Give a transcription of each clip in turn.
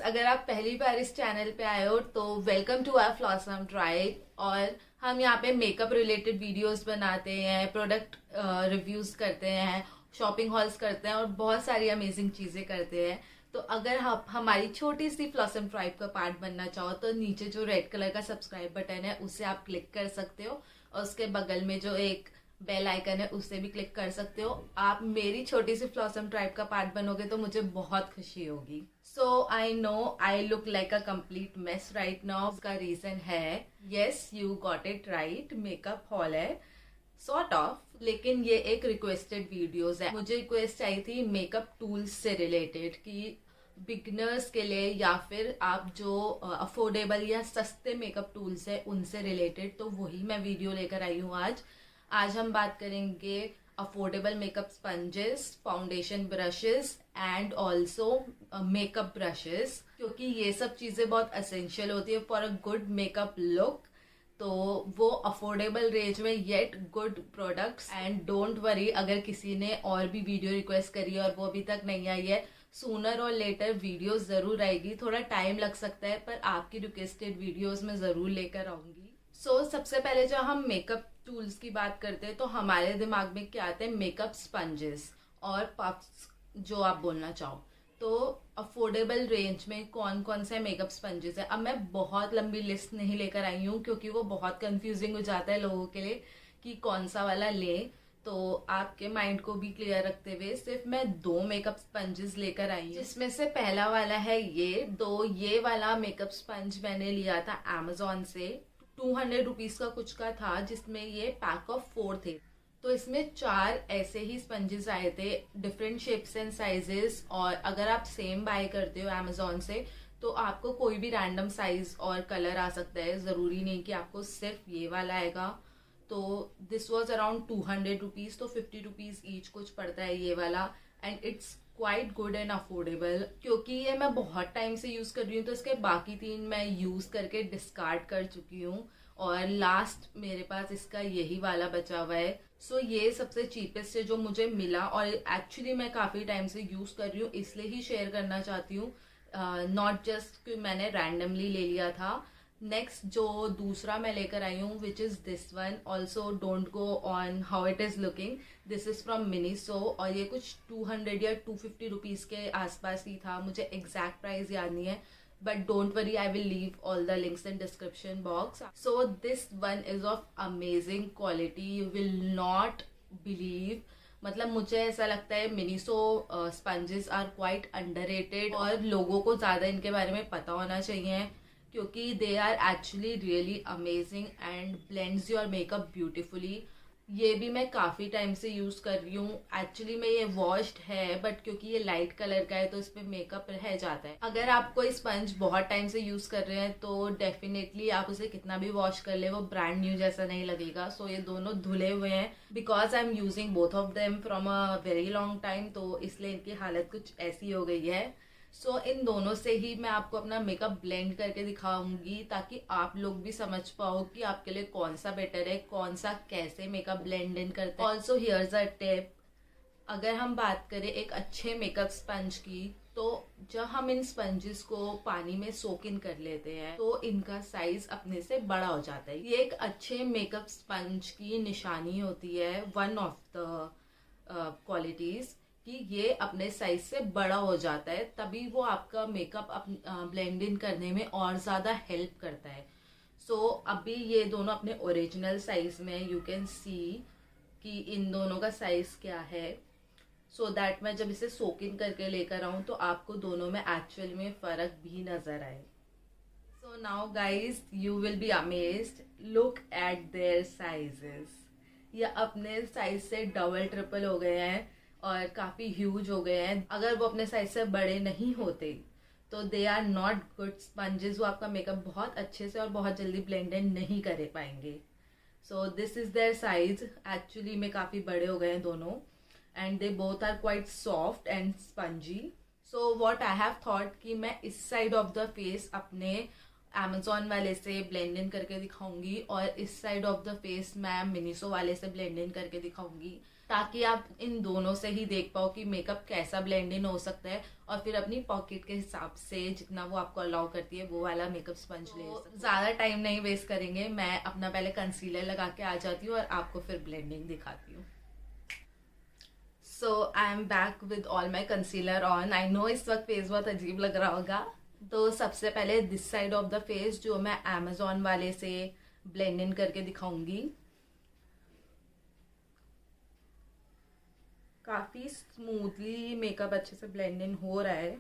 अगर आप पहली बार इस चैनल पे आए हो तो welcome to our Flossom tribe. और हम यहाँ पे मेकअप रिलेटेड वीडियोस बनाते हैं, प्रोडक्ट रिव्यूज करते हैं, शॉपिंग हॉल्स करते हैं और बहुत सारी अमेजिंग चीजें करते हैं। तो अगर आप हमारी छोटी सी फ्लॉसम ट्राइब का पार्ट बनना चाहो तो नीचे जो रेड कलर का सब्सक्राइब बटन है उसे आप क्लिक कर सकते हो और उसके बगल में जो एक बेल आइकन है उससे भी क्लिक कर सकते हो। आप मेरी छोटी सी फ्लॉसम ट्राइब का पार्ट बनोगे तो मुझे बहुत खुशी होगी। So I know I look like a complete mess right now. उसका रीजन है, yes you got it right, makeup haul है सॉर्ट ऑफ, लेकिन ये एक रिक्वेस्टेड वीडियोस है। मुझे रिक्वेस्ट आई थी मेकअप टूल्स से रिलेटेड कि बिगनर्स के लिए या फिर आप जो अफोर्डेबल या सस्ते मेकअप टूल्स है उनसे रिलेटेड, तो वही मैं वीडियो लेकर आई हूँ आज। आज हम बात करेंगे affordable makeup sponges, foundation brushes and also makeup brushes, क्योंकि ये सब चीजें बहुत असेंशियल होती है for a good makeup look. तो वो अफोर्डेबल रेंज में yet good products. And don't worry अगर किसी ने और भी वीडियो रिक्वेस्ट करी है और वो अभी तक नहीं आई है, सूनर और लेटर वीडियो जरूर आएगी। थोड़ा टाइम लग सकता है पर आपकी रिक्वेस्टेड वीडियोस में जरूर लेकर आऊंगी। सबसे पहले जब हम मेकअप टूल्स की बात करते हैं तो हमारे दिमाग में क्या आते हैं, मेकअप स्पंजेस और पफ्स जो आप बोलना चाहो। तो अफोर्डेबल रेंज में कौन कौन से मेकअप स्पंजेस है, अब मैं बहुत लंबी लिस्ट नहीं लेकर आई हूँ क्योंकि वो बहुत कंफ्यूजिंग हो जाता है लोगों के लिए कि कौन सा वाला लें। तो आपके माइंड को भी क्लियर रखते हुए सिर्फ मैं 2 मेकअप स्पंजेस लेकर आई हूँ, जिसमें से पहला वाला है ये वाला मेकअप स्पंज मैंने लिया था अमेजोन से। 200 रुपीज का कुछ का था, जिसमें ये पैक ऑफ 4 थे। तो इसमें 4 ऐसे ही स्पंजेस आए थे, डिफरेंट शेप्स एंड साइजेस। और अगर आप सेम बाय करते हो अमेजोन से तो आपको कोई भी रैंडम साइज और कलर आ सकता है, जरूरी नहीं कि आपको सिर्फ ये वाला आएगा। तो दिस वॉज अराउंड 200 रुपीज, तो 50 रुपीज ईच कुछ पड़ता है ये वाला। And it's quite good and affordable, क्योंकि ये मैं बहुत टाइम से यूज कर रही हूँ तो इसके बाकी 3 मैं यूज करके डिस्कार्ड कर चुकी हूँ और लास्ट मेरे पास इसका यही वाला बचा हुआ है। ये सबसे चीपेस्ट है जो मुझे मिला और एक्चुअली मैं काफी टाइम से यूज कर रही हूँ, इसलिए ही शेयर करना चाहती हूँ, नॉट जस्ट कि मैंने रैंडमली ले लिया था। नेक्स्ट जो दूसरा मैं लेकर आई हूँ which is this one, also don't go on how it is looking, this is from Miniso और ये कुछ 200 या 250 रुपीज के आसपास ही था, मुझे एग्जैक्ट प्राइस याद नहीं है, but don't worry, I will leave all the links in description box. So this one is of amazing quality, you will not believe। मतलब मुझे ऐसा लगता है Miniso sponges are quite underrated और लोगों को ज्यादा इनके बारे में पता होना चाहिए, क्योंकि they are actually really amazing and blends your makeup beautifully. ये भी मैं काफी टाइम से यूज कर रही हूँ। एक्चुअली में ये वॉश्ड है बट क्योंकि ये लाइट कलर का है तो इस पे मेकअप रह जाता है। अगर आप कोई स्पंज बहुत टाइम से यूज कर रहे हैं तो डेफिनेटली आप उसे कितना भी वॉश कर ले वो ब्रांड न्यू जैसा नहीं लगेगा। ये दोनों धुले हुए हैं because I am using both of them from a very long time, तो इसलिए इनकी हालत कुछ ऐसी हो गई है। इन दोनों से ही मैं आपको अपना मेकअप ब्लेंड करके दिखाऊंगी ताकि आप लोग भी समझ पाओ कि आपके लिए कौन सा बेटर है, कौन सा कैसे मेकअप ब्लेंड इन करता है। ऑल्सो हियर्स अ टिप, अगर हम बात करें एक अच्छे मेकअप स्पंज की, तो जब हम इन स्पंजेस को पानी में सोक इन कर लेते हैं तो इनका साइज अपने से बड़ा हो जाता है। ये एक अच्छे मेकअप स्पंज की निशानी होती है, वन ऑफ द क्वालिटीज, कि ये अपने साइज से बड़ा हो जाता है, तभी वो आपका मेकअप ब्लेंड इन करने में और ज्यादा हेल्प करता है। अभी ये दोनों अपने ओरिजिनल साइज में, यू कैन सी कि इन दोनों का साइज क्या है, दैट मैं जब इसे सोक इन करके लेकर आऊं तो आपको दोनों में एक्चुअल में फर्क भी नजर आए। Now guys you will be amazed, look at there sizes. ये अपने साइज से डबल ट्रिपल हो गए हैं और काफी ह्यूज हो गए हैं। अगर वो अपने साइज से बड़े नहीं होते तो they are not good sponges, वो आपका मेकअप बहुत अच्छे से और बहुत जल्दी ब्लेंड इन नहीं कर पाएंगे। This is their size, actually में काफी बड़े हो गए हैं दोनों and they both are quite soft and spongy. What I have thought कि मैं इस साइड ऑफ द फेस अपने अमेजोन वाले से ब्लेंड इन करके दिखाऊंगी और इस साइड ऑफ द फेस मैं मिनीसो वाले से ब्लेंड इन करके दिखाऊंगी, ताकि आप इन दोनों से ही देख पाओ कि मेकअप कैसा ब्लेंड इन हो सकता है, और फिर अपनी पॉकेट के हिसाब से जितना वो आपको अलाउ करती है वो वाला मेकअप स्पंज ले सकते हो। ज्यादा टाइम नहीं वेस्ट करेंगे, मैं अपना पहले कंसीलर लगा के आ जाती हूँ और आपको फिर ब्लेंडिंग दिखाती हूँ। So I am back with all my concealer on. I know इस वक्त फेस बहुत अजीब लग रहा होगा, तो सबसे पहले this side of the face जो मैं Amazon वाले से ब्लेंड इन करके दिखाऊंगी। काफी स्मूथली मेकअप अच्छे से ब्लेंड इन हो रहा है।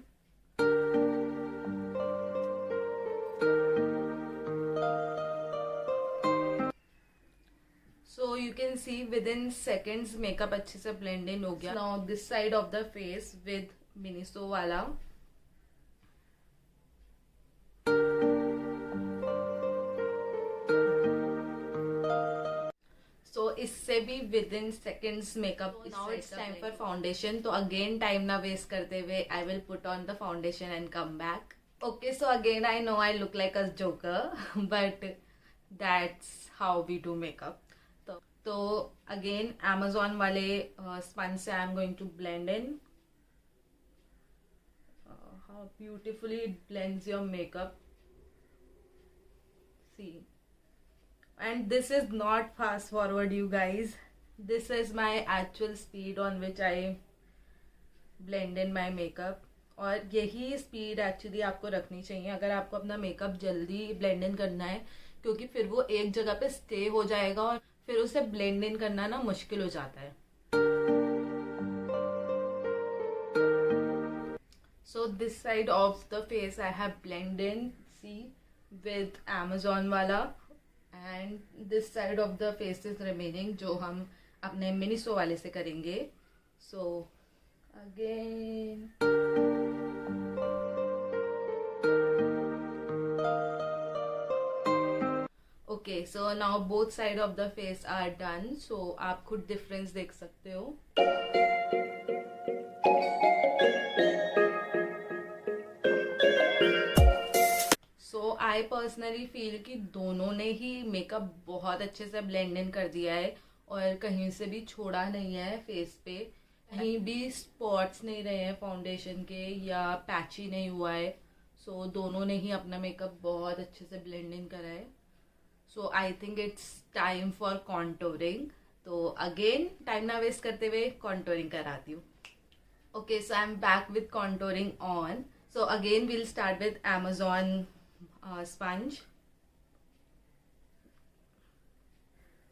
So you can see within seconds makeup अच्छे से ब्लेंड इन हो गया। Now this side of the face with Miniso वाला। सो इससे भी within seconds makeup. Now it's time for foundation. तो अगेन टाइम ना वेस्ट करते हुए I will put on the foundation and come back. Okay, so again I know I look like a joker but that's how we do makeup. तो again Amazon वाले sponge से I am going to blend in. How beautifully it blends your makeup, see. And this is not fast forward, you guys. This is my actual speed on which I blend in my makeup. और यही speed actually आपको रखनी चाहिए अगर आपको अपना makeup जल्दी blend in करना है, क्योंकि फिर वो एक जगह पे स्टे हो जाएगा और फिर उसे ब्लेंड इन करना ना मुश्किल हो जाता है। So this side of the face I have blended in, see, with Amazon वाला, and this side of the face is remaining जो हम अपने मिनिसो वाले से करेंगे। So again okay, so now both side of the face are done, so आप खुद difference देख सकते हो। आई पर्सनली फील कि दोनों ने ही मेकअप बहुत अच्छे से ब्लेंड इन कर दिया है और कहीं से भी छोड़ा नहीं है फेस पे, कहीं भी स्पॉट्स नहीं रहे हैं फाउंडेशन के या पैची नहीं हुआ है। सो दोनों ने ही अपना मेकअप बहुत अच्छे से ब्लेंड इन करा है। So I think it's time for contouring. तो अगेन टाइम ना वेस्ट करते हुए कॉन्टोरिंग कराती हूँ। Okay, so I am back with contouring on. So again we'll start with Amazon sponge.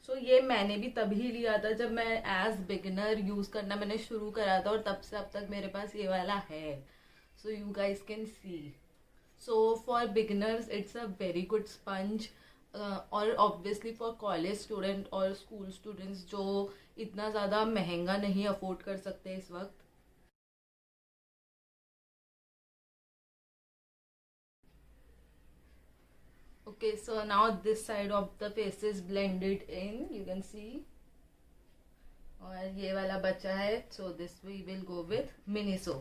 So ये मैंने भी तभी लिया था जब मैं एज बिगिनर यूज करना मैंने शुरू करा था, और तब से अब तक मेरे पास ये वाला है। So you guys can see. So for beginners it's a very good sponge, और ऑब्वियसली फॉर कॉलेज स्टूडेंट और स्कूल स्टूडेंट्स जो इतना ज़्यादा महंगा नहीं अफोर्ड कर सकते इस वक्त। Okay, so now this side of the face is blended in, you can see, और ये वाला बचा है, so this we will go with Miniso।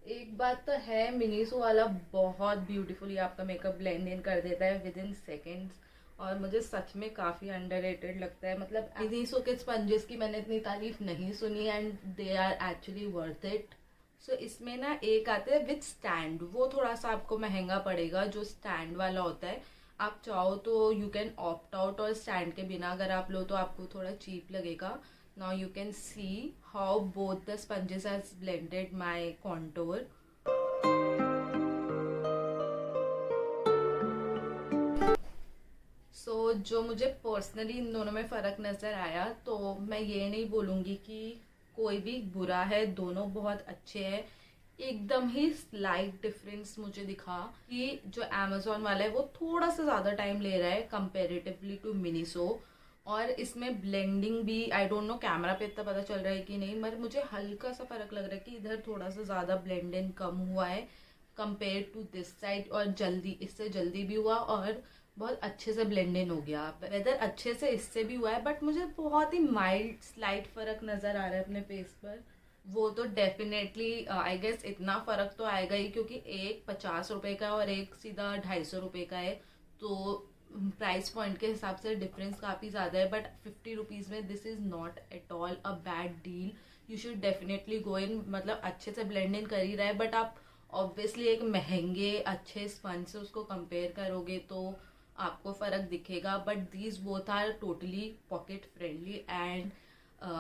एक बात तो है, मिनीसो वाला बहुत ब्यूटीफुली आपका मेकअप ब्लेंड इन कर देता है विद इन सेकेंड्स, और मुझे सच में काफ़ी अंडररेटेड लगता है। मतलब मिनीसो के स्पंजेस की मैंने इतनी तारीफ नहीं सुनी and they are actually worth it. So इसमें ना एक आता है विद स्टैंड, वो थोड़ा सा आपको महंगा पड़ेगा जो स्टैंड वाला होता है। आप चाहो तो यू कैन ऑप्ट आउट, और स्टैंड के बिना अगर आप लो तो आपको थोड़ा चीप लगेगा। Now you can see how both the sponges has blended my contour. So जो मुझे पर्सनली इन दोनों में फ़र्क नज़र आया, तो मैं ये नहीं बोलूँगी कि कोई भी बुरा है, दोनों बहुत अच्छे हैं। एकदम ही स्लाइट डिफरेंस मुझे दिखा कि जो Amazon वाला है वो थोड़ा सा ज़्यादा टाइम ले रहा है कंपेरेटिवली टू मिनीसो, और इसमें ब्लेंडिंग भी आई डोंट नो कैमरा पे इतना पता चल रहा है कि नहीं, मगर मुझे हल्का सा फ़र्क लग रहा है कि इधर थोड़ा सा ज़्यादा ब्लेंड इन कम हुआ है कंपेयर टू दिस साइड, और जल्दी इससे जल्दी भी हुआ और बहुत अच्छे से ब्लेंड इन हो गया। वेदर अच्छे से इससे भी हुआ है, बट मुझे बहुत ही माइल्ड स्लाइट फ़र्क नज़र आ रहा है अपने फेस पर। वो तो डेफिनेटली आई गेस इतना फर्क तो आएगा ही, क्योंकि एक 50 रुपए का और एक सीधा 250 रुपए का है, तो प्राइस पॉइंट के हिसाब से डिफरेंस काफ़ी ज़्यादा है। बट 50 रुपीज़ में this is not at all a bad deal. You should definitely go in, मतलब अच्छे से ब्लेंड इन कर ही रहा है, बट आप ऑब्वियसली एक महंगे अच्छे स्पंज से उसको कंपेयर करोगे तो आपको फ़र्क दिखेगा। But these both are totally pocket friendly and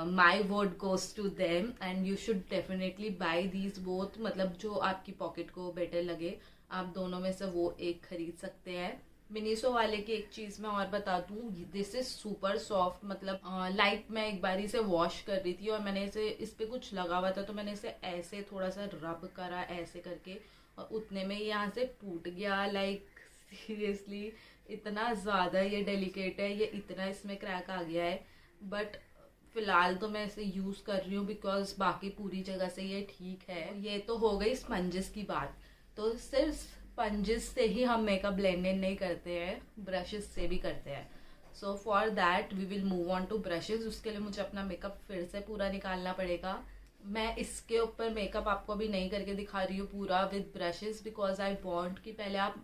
my word goes to them, and you should definitely buy these both. मतलब जो आपकी पॉकेट को बेटर लगे, आप दोनों में से वो एक खरीद सकते हैं। मिनीसो वाले की एक चीज मैं और बता दूं, दिस इज सुपर सॉफ्ट। मतलब लाइक मैं एक बारी से वॉश कर रही थी और मैंने इसे, इस पे कुछ लगा हुआ था, तो मैंने इसे ऐसे थोड़ा सा रब करा ऐसे करके, और उतने में यहाँ से टूट गया। लाइक सीरियसली इतना ज्यादा ये डेलिकेट है, ये इतना इसमें क्रैक आ गया है। बट फिलहाल तो मैं इसे यूज कर रही हूँ बिकॉज बाकी पूरी जगह से ये ठीक है। ये तो हो गई स्पंजेस की बात। तो सिर्फ स्पंजेस से ही हम मेकअप ब्लेंड इन नहीं करते हैं, ब्रशेस से भी करते हैं। So for that we will move on to brushes. उसके लिए मुझे अपना मेकअप फिर से पूरा निकालना पड़ेगा। मैं इसके ऊपर मेकअप आपको अभी नहीं करके दिखा रही हूँ पूरा with brushes, because I want कि पहले आप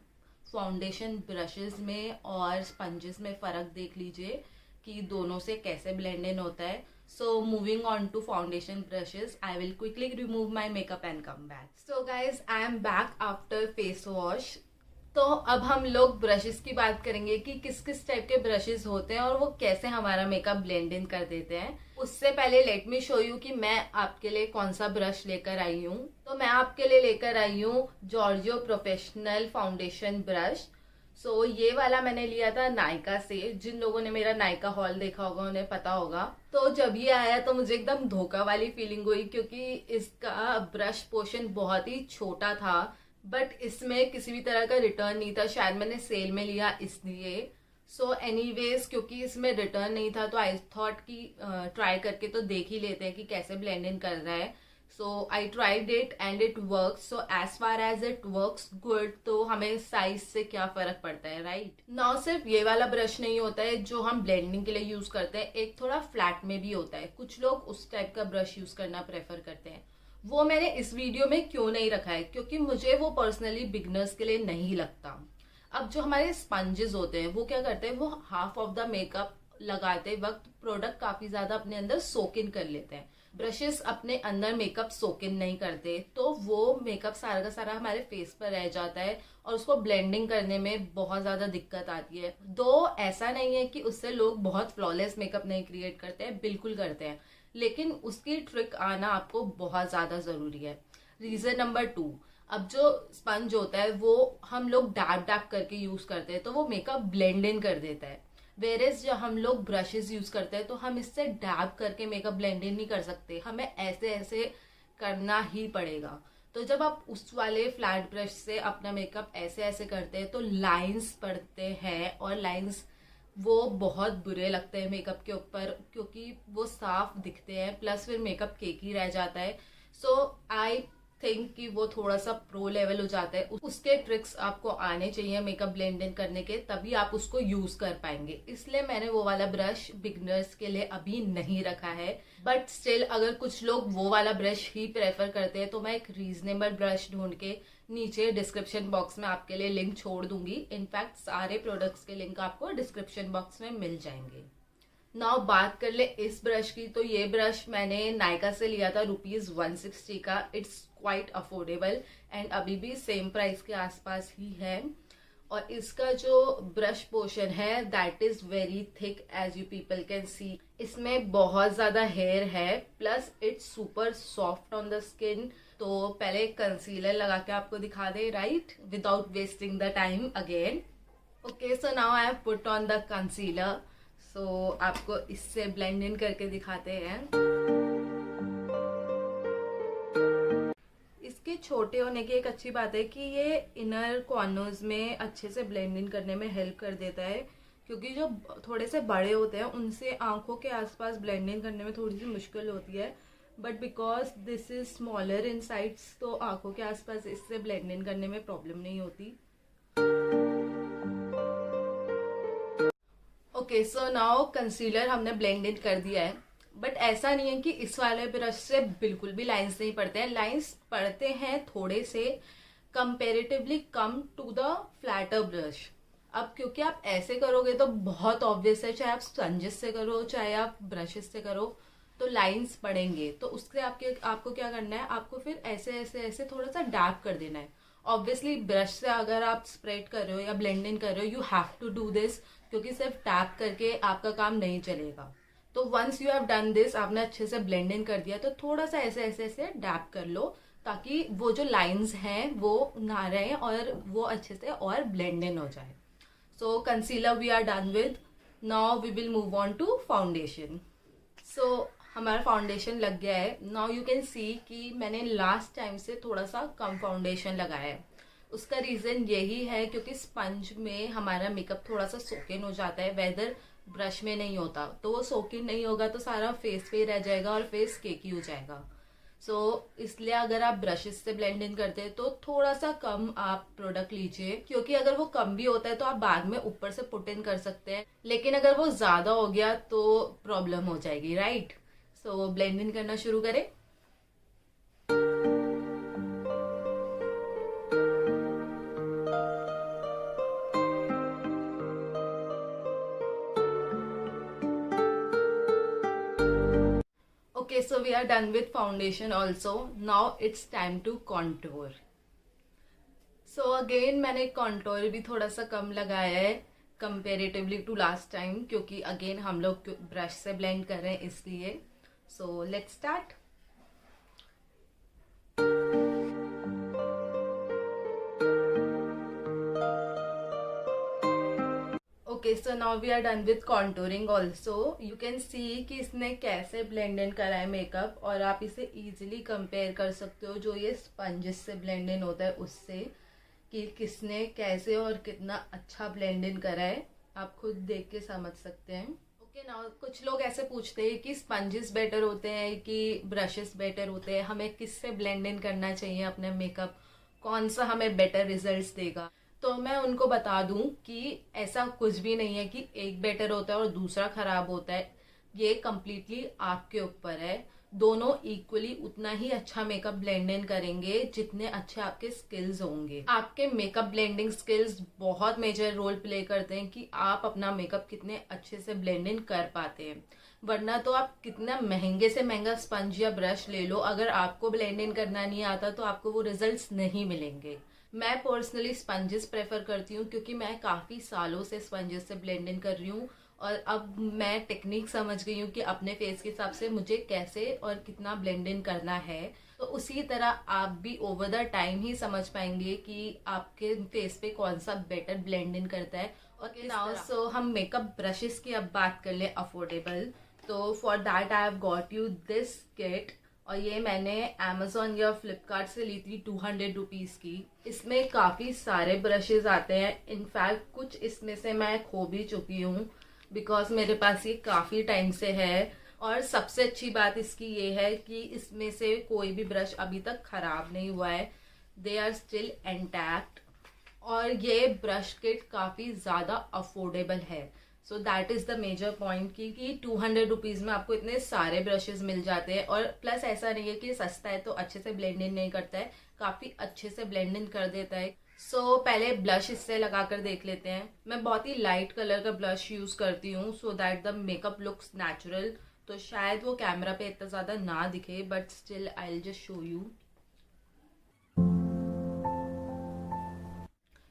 फाउंडेशन ब्रशेस में और स्पंजेस में फ़र्क देख लीजिए कि दोनों से कैसे ब्लेंड इन होता है। So moving on to foundation brushes, I will quickly remove my makeup and come back. So guys, I am back after face wash. तो अब हम लोग ब्रशेस की बात करेंगे कि किस किस टाइप के ब्रशेस होते हैं और वो कैसे हमारा मेकअप ब्लेंड इन कर देते हैं। उससे पहले लेट मी शो यू कि मैं आपके लिए कौन सा ब्रश लेकर आई हूँ। तो मैं आपके लिए लेकर आई हूँ जॉर्जियो प्रोफेशनल फाउंडेशन ब्रश। सो ये वाला मैंने लिया था नायका से। जिन लोगों ने मेरा नायका हॉल देखा होगा उन्हें पता होगा। तो जब ये आया तो मुझे एकदम धोखा वाली फीलिंग हुई, क्योंकि इसका ब्रश पोर्शन बहुत ही छोटा था। बट इसमें किसी भी तरह का रिटर्न नहीं था, शायद मैंने सेल में लिया इसलिए। सो एनीवेज, क्योंकि इसमें रिटर्न नहीं था तो आई थॉट कि ट्राई करके तो देख ही लेते हैं कि कैसे ब्लेंड इन कर रहा है। So I tried it and it works. So as far as it works good, तो हमें साइज से क्या फर्क पड़ता है, राइट? नाउ सिर्फ ये वाला ब्रश नहीं होता है जो हम ब्लेंडिंग के लिए यूज करते हैं, एक थोड़ा फ्लैट में भी होता है। कुछ लोग उस टाइप का ब्रश यूज करना प्रेफर करते हैं। वो मैंने इस वीडियो में क्यों नहीं रखा है, क्योंकि मुझे वो पर्सनली बिगनर्स के लिए नहीं लगता। अब जो हमारे स्पंजेस होते हैं वो क्या करते हैं, वो हाफ ऑफ द मेकअप लगाते वक्त प्रोडक्ट काफी ज्यादा अपने अंदर सोक इन कर लेते हैं। ब्रशेस अपने अंदर मेकअप सोक इन नहीं करते, तो वो मेकअप सारा का सारा हमारे फेस पर रह जाता है और उसको ब्लेंडिंग करने में बहुत ज्यादा दिक्कत आती है। दो ऐसा नहीं है कि उससे लोग बहुत फ्लॉलेस मेकअप नहीं क्रिएट करते हैं, बिल्कुल करते हैं, लेकिन उसकी ट्रिक आना आपको बहुत ज्यादा जरूरी है। रीजन नंबर 2, अब जो स्पंज होता है वो हम लोग डैब डैब करके यूज करते हैं तो वो मेकअप ब्लेंड इन कर देता है। वेरेज जब हम लोग ब्रशेस यूज करते हैं तो हम इससे डैब करके मेकअप ब्लेंड इन नहीं कर सकते, हमें ऐसे ऐसे करना ही पड़ेगा। तो जब आप उस वाले फ्लैट ब्रश से अपना मेकअप ऐसे ऐसे करते हैं तो लाइंस पड़ते हैं, और लाइंस वो बहुत बुरे लगते हैं मेकअप के ऊपर, क्योंकि वो साफ दिखते हैं, प्लस फिर मेकअप केकी रह जाता है। सो आई थिंक कि वो थोड़ा सा प्रो लेवल हो जाता है। उसके ट्रिक्स आपको आने चाहिए मेकअप ब्लेंड इन करने के, तभी आप उसको यूज कर पाएंगे। इसलिए मैंने वो वाला ब्रश बिगनर्स के लिए अभी नहीं रखा है। बट स्टिल अगर कुछ लोग वो वाला ब्रश ही प्रेफर करते हैं तो मैं एक रीजनेबल ब्रश ढूंढ के नीचे डिस्क्रिप्शन बॉक्स में आपके लिए लिंक छोड़ दूंगी। इनफैक्ट सारे प्रोडक्ट्स के लिंक आपको डिस्क्रिप्शन बॉक्स में मिल जाएंगे। नाउ बात कर ले इस ब्रश की, तो ये ब्रश मैंने नायका से लिया था ₹160 का। इट्स क्वाइट अफोर्डेबल एंड अभी भी सेम प्राइस के आसपास ही है। और इसका जो ब्रश पोर्शन है that is very thick as you people can see. इसमें बहुत ज्यादा हेयर है, plus it's super soft on the skin. तो पहले कंसीलर लगा के आपको दिखा दे, right, without wasting the time again. Okay, so now I have put on the concealer. सो आपको इससे ब्लेंड इन करके दिखाते हैं। इसके छोटे होने की एक अच्छी बात है कि ये इनर कॉर्नर्स में अच्छे से ब्लेंड इन करने में हेल्प कर देता है, क्योंकि जो थोड़े से बड़े होते हैं उनसे आंखों के आसपास ब्लेंड इन करने में थोड़ी सी मुश्किल होती है। But because this is smaller in sides, तो आंखों के आसपास इससे ब्लेंड इन करने में प्रॉब्लम नहीं होती। ओके, सो नाउ कंसीलर हमने ब्लेंड इन कर दिया है। बट ऐसा नहीं है कि इस वाले ब्रश से बिल्कुल भी लाइंस नहीं पड़ते हैं, लाइंस पड़ते हैं थोड़े से, कंपेरेटिवली कम टू द फ्लैटर ब्रश। अब क्योंकि आप ऐसे करोगे तो बहुत ऑब्वियस है, चाहे आप स्पंजेस से करो चाहे आप ब्रशेस से करो, तो लाइंस पड़ेंगे। तो उससे आपको क्या करना है, आपको फिर ऐसे ऐसे ऐसे थोड़ा सा डैप कर देना है। ऑब्वियसली ब्रश से अगर आप स्प्रेड कर रहे हो या ब्लेंड इन कर रहे हो, you have to do this, क्योंकि सिर्फ टैप करके आपका काम नहीं चलेगा। तो once you have done this, आपने अच्छे से ब्लेंड इन कर दिया, तो थोड़ा सा ऐसे ऐसे ऐसे डैप कर लो, ताकि वो जो लाइंस हैं वो ना रहे और वो अच्छे से और ब्लेंड इन हो जाए। So concealer we are done with. Now we will move on to foundation. So हमारा फाउंडेशन लग गया है। नाउ यू कैन सी कि मैंने लास्ट टाइम से थोड़ा सा कम फाउंडेशन लगाया है। उसका रीज़न यही है क्योंकि स्पंज में हमारा मेकअप थोड़ा सा सोकिन हो जाता है, वेदर ब्रश में नहीं होता। तो वो सोकिन नहीं होगा तो सारा फेस पे रह जाएगा और फेस केकी हो जाएगा। इसलिए अगर आप ब्रशेस से ब्लेंड इन करते हैं तो थोड़ा सा कम आप प्रोडक्ट लीजिए, क्योंकि अगर वो कम भी होता है तो आप बाद में ऊपर से पुट इन कर सकते हैं, लेकिन अगर वो ज्यादा हो गया तो प्रॉब्लम हो जाएगी, राइट। ब्लेंड इन करना शुरू करें। Okay, so we are done with foundation also. Now it's time to contour. So again मैंने contour भी थोड़ा सा कम लगाया है comparatively to last time, क्योंकि again हम लोग ब्रश से blend कर रहे हैं इसलिए। So let's start. Okay, so now we are done with contouring also. You can see कि इसने कैसे ब्लेंड इन करा है मेकअप, और आप इसे इजीली कंपेयर कर सकते हो जो ये स्पंजेस से ब्लेंड इन होता है उससे, कि किसने कैसे और कितना अच्छा ब्लेंड इन करा है। आप खुद देख के समझ सकते हैं। ओके, नाउ कुछ लोग ऐसे पूछते हैं कि स्पंजेस बेटर होते हैं कि ब्रशेस बेटर होते हैं, हमें किससे ब्लेंड इन करना चाहिए अपने मेकअप, कौन सा हमें बेटर रिजल्ट्स देगा। तो मैं उनको बता दूं कि ऐसा कुछ भी नहीं है कि एक बेटर होता है और दूसरा खराब होता है। ये कम्प्लीटली आपके ऊपर है। दोनों इक्वली उतना ही अच्छा मेकअप ब्लेंड इन करेंगे जितने अच्छे आपके स्किल्स होंगे। आपके मेकअप ब्लेंडिंग स्किल्स बहुत मेजर रोल प्ले करते हैं कि आप अपना मेकअप कितने अच्छे से ब्लेंड इन कर पाते हैं। वरना तो आप कितना महंगे से महंगा स्पंज या ब्रश ले लो, अगर आपको ब्लेंड इन करना नहीं आता तो आपको वो रिजल्ट्स नहीं मिलेंगे। मैं पर्सनली स्पंजेस प्रेफर करती हूँ, क्योंकि मैं काफ़ी सालों से स्पंजेस से ब्लेंड इन कर रही हूँ और अब मैं टेक्निक समझ गई हूँ कि अपने फेस के हिसाब से मुझे कैसे और कितना ब्लेंड इन करना है। तो उसी तरह आप भी ओवर द टाइम ही समझ पाएंगे कि आपके फेस पे कौन सा बेटर ब्लेंड इन करता है। और नाउ हम मेकअप ब्रशेस की अब बात कर ले अफोर्डेबल। तो for that I have got you this kit, और ये मैंने Amazon या फ्लिपकार्ट से ली थी 200 रुपीज़ की। इसमें काफ़ी सारे ब्रशेज आते हैं। इनफैक्ट कुछ इसमें से मैं खो भी चुकी हूँ, बिकॉज मेरे पास ये काफ़ी टाइम से है। और सबसे अच्छी बात इसकी ये है कि इसमें से कोई भी ब्रश अभी तक ख़राब नहीं हुआ है, दे आर स्टिल इंटैक्ट। और ये ब्रश किट काफ़ी ज़्यादा अफोर्डेबल है। So that is the major point कि 200 रुपीज़ में आपको इतने सारे ब्रशेज मिल जाते हैं। और प्लस ऐसा नहीं है कि सस्ता है तो अच्छे से ब्लेंड इन नहीं करता है, काफ़ी अच्छे से ब्लेंड इन कर देता है। पहले ब्लश इससे लगा कर देख लेते हैं। मैं बहुत ही लाइट कलर का ब्लश यूज़ करती हूँ so that the makeup looks natural. तो शायद वो कैमरा पे इतना ज़्यादा ना दिखे, but still I will just show you.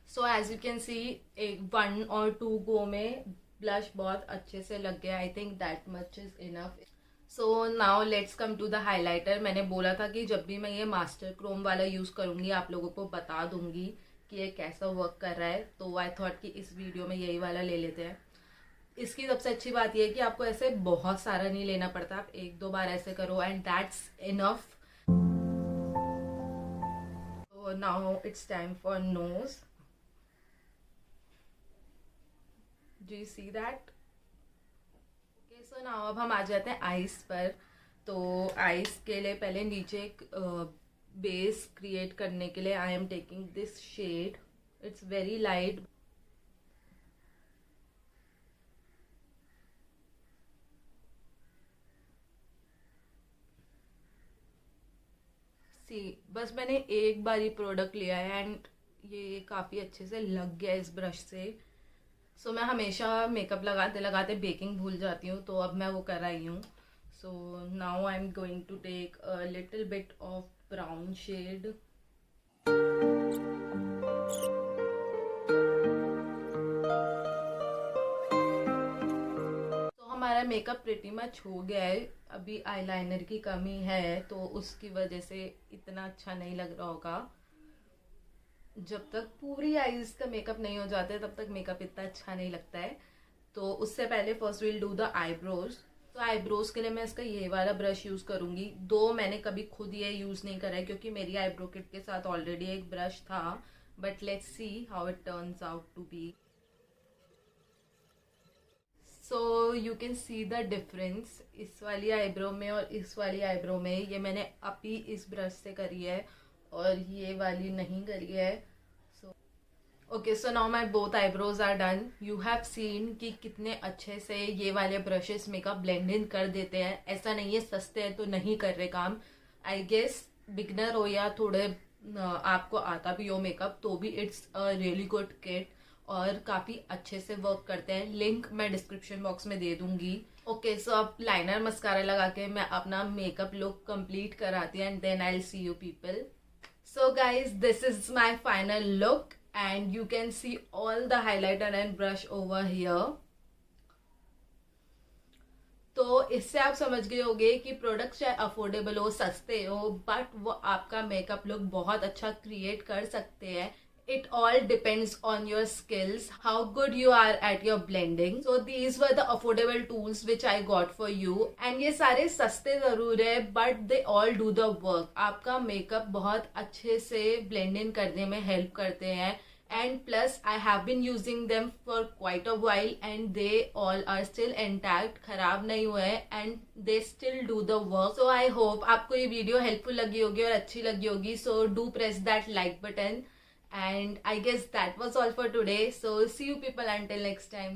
So as you can see, एक 1 और 2 गो में ब्लश बहुत अच्छे से लग गया। I think that much is enough. So now let's come to the highlighter. मैंने बोला था कि जब भी मैं ये मास्टर क्रोम वाला यूज़ करूँगी आप लोगों को बता दूंगी कि ये कैसा वर्क कर रहा है। तो आई थॉट कि इस वीडियो में यही वाला ले लेते हैं। इसकी सबसे अच्छी बात यह है कि आपको ऐसे बहुत सारा नहीं लेना पड़ता, आप 1-2 बार ऐसे करो and that's enough. So now it's time for nose. Do you see that? Okay, so now अब हम आ जाते हैं आईज पर। तो आईज के लिए पहले नीचे एक बेस क्रिएट करने के लिए I am taking this shade. It's very light. See बस मैंने एक बार ही प्रोडक्ट लिया है एंड ये काफ़ी अच्छे से लग गया इस ब्रश से। सो मैं हमेशा मेकअप लगाते लगाते बेकिंग भूल जाती हूँ, तो अब मैं वो कर रही हूँ। So now I am going to take a little bit of brown shade. हमारा मेकअप प्रिटी मच हो गया है। अभी आईलाइनर की कमी है तो उसकी वजह से इतना अच्छा नहीं लग रहा होगा। जब तक पूरी आईज का मेकअप नहीं हो जाते तब तक मेकअप इतना अच्छा नहीं लगता है। तो उससे पहले first will do the eyebrows. तो आईब्रोज के लिए मैं इसका ये वाला ब्रश यूज करूंगी। दो मैंने कभी खुद ये यूज नहीं करा है क्योंकि मेरी आईब्रो किट के साथ ऑलरेडी एक ब्रश था, but let's see how it turns out to be. So you can see the difference इस वाली आईब्रो में और इस वाली आईब्रो में। ये मैंने अभी इस ब्रश से करी है और ये वाली नहीं करी है। So okay, so now my both eyebrows are done. You have seen कि कितने अच्छे से ये वाले ब्रशेस मेकअप ब्लेंड इन कर देते हैं। ऐसा नहीं है सस्ते हैं तो नहीं कर रहे काम। आई गेस बिगनर हो या थोड़े आपको आता भी हो मेकअप तो भी it's a really good kit और काफी अच्छे से वर्क करते हैं। लिंक मैं डिस्क्रिप्शन बॉक्स में दे दूंगी। ओके, सो अब लाइनर मस्कारा लगा के मैं अपना मेकअप लुक कंप्लीट कराती हूँ and then I will see you people. So guys, this is my final look and you can see all the highlighter and brush over here. तो इससे आप समझ गए होंगे कि प्रोडक्ट चाहे अफोर्डेबल हो, सस्ते हो, बट वो आपका मेकअप लुक बहुत अच्छा क्रिएट कर सकते हैं। It all depends on your skills, how good you are at your blending. So these were the affordable tools which I got for you. And ये सारे सस्ते जरूर है but they all do the work. आपका makeup बहुत अच्छे से blend in करने में help करते हैं. And plus I have been using them for quite a while and they all are still intact, खराब नहीं हुए हैं and they still do the work. So I hope आपको ये वीडियो helpful लगी होगी और अच्छी लगी होगी. So do press that like button. And I guess that was all for today. So see you people until next time.